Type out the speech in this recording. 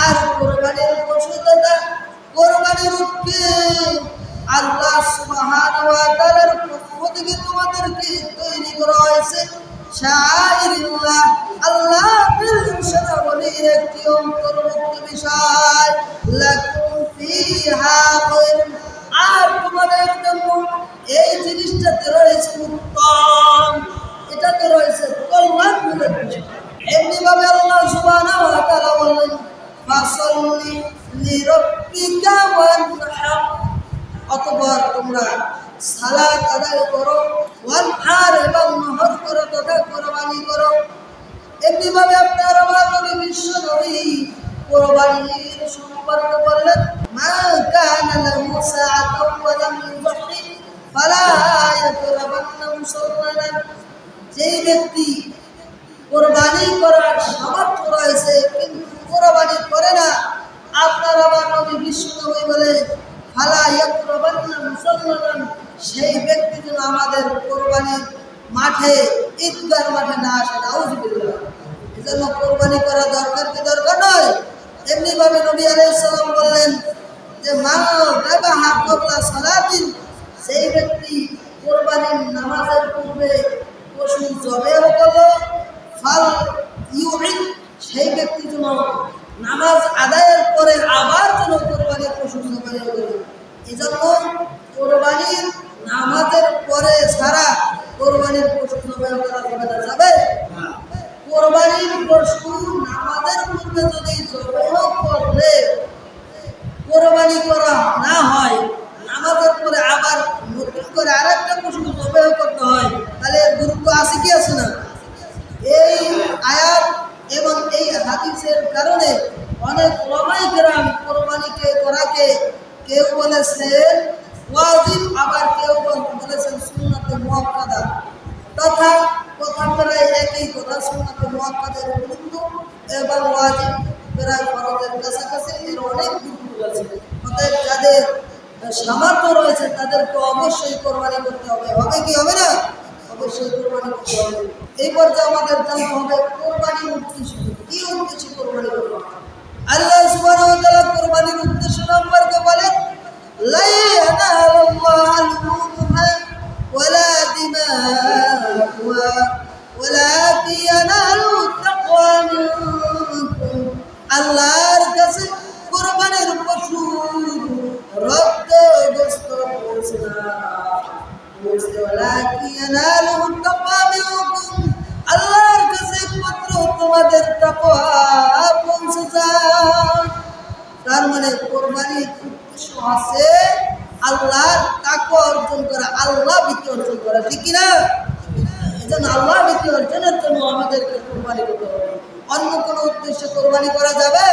আর কোরবানির পশু তথা কোরবানির উটকে আল্লাহ সুবহানাহু ওয়া তাআলার পক্ষ থেকে তোমাদেরকে তৈরি করা হয়েছে শাইরুল্লাহ, আল্লাহর শরণাবলীর একটি অন্তর্ভুক্ত বিষয়। লাকুম ফিহা খায়র, আর তোমাদের জন্য এই জিনিসটাতে রয়েছে উত্তম, এটাতে রয়েছে কল্যাণমূলক বিষয়। এমনিভাবে আল্লাহ সুবহানাহু ওয়া তাআলা বললেন ফাসাল্লি লিরাব্বিকা ওয়ানহার, অতঃপর তোমরা সালাত আদায় করো, ওয়ানহার এবং নহর করো তথা কোরবানি করো। এমনিভাবে আপনার আমার নবী বিশ্ব নবী কোরবানির সম্পর্কে বললেন মা কানা লাহু সাআতুন ওয়া লাম ইউযহি ফালা ইয়াকরাবান্না মুসাল্লানা, যেই ব্যক্তি কোরবানি করার সামর্থ্য রয়েছে কিন্তু কোরবানি করে না, আপনার আমার নবী বিশ্ব নবী বলে ফালা ইয়াকরাবান্না মুসাল্লানা, সেই ব্যক্তি যেন আমাদের কোরবানির মাঠে ঈদগার মাঠে না আসে। নাউযুবিল্লাহ। এজন্য কোরবানি করা দরকার কি দরকার নয়? এমনিভাবে নবী আলাইহিস সালাম বললেন যে মা যাবাহা ক্বাবলা সালাতিন, সেই ব্যক্তি কোরবানির নামাজের পূর্বে পশু জবেহ করলো, ফাল ইউঈদ, সেই ব্যক্তি যেন নামাজ আদায়ের পরে আবার যেন কোরবানির পশু জবেহ করে। এজন্য কোরবানির নামাজের পরে ছাড়া কোরবানির পশু জবেহ করা যাবে না? যাবে? কোরবানির পশু নামাজের পূর্বে যদি জবেহ করলে কোরবানি করা না হয়, নামাজের পরে আবার নতুন করে আরেকটা পশু জবেহ করতে হয়, তাহলে এর গুরুত্ব আছে কি আছে না? এই আয়াত এবং এই হাদিসের কারণে অনেক উলামায়ে কেরাম কোরবানিকে করাকে কেউ বলেছেন ওয়াজিব, আবার কেউ বলেছেন সুন্নাতে মুআক্কাদা, তথা কথা প্রায় একই কথা। সুন্নাতে মুআক্কাদার গুরুত্ব এবং ওয়াজিব প্রায় ফরজের কাছাকাছি, এর অনেক গুরুত্ব আছে। অতএব যাদের সামর্থ্য রয়েছে তাদেরকে অবশ্যই কোরবানি করতে হবে। হবে কি হবে না? অবশ্যই কোরবানি করতে হবে। এই পর্যায়ে আমাদের জানতে হবে কোরবানির উদ্দেশ্য কি, উদ্দেশ্যে কোরবানি করব। আল্লাহ সুবহানাহু ওয়া তাআলা কোরবানির উদ্দেশ্য সম্পর্কে বলেন লা ইয়ানালুল্লাহু লুহুমুহা ওয়ালা দিমাউহা ওয়ালাকিন ইয়ানালুহু তাকওয়া মিনকুম, আল্লাহর কাছে কোরবানির পশু রক্ত গোশত পৌঁছে না, ওয়ালাকিন ইয়ানালুহু তাকওয়া মিনকুম, আল্লাহর কাছে একমাত্র তোমাদের তাকওয়া পৌঁছে যায়। তার মানে কোরবানির উদ্দেশ্য আছে আল্লাহর তাকওয়া অর্জন করা, আল্লাহ ভীতি অর্জন করা, ঠিক কি না? এজন্য আল্লাহ ভীতি অর্জনের জন্য আমাদেরকে কোরবানি করতে হবে। অন্য কোনো উদ্দেশ্যে কোরবানি করা যাবে?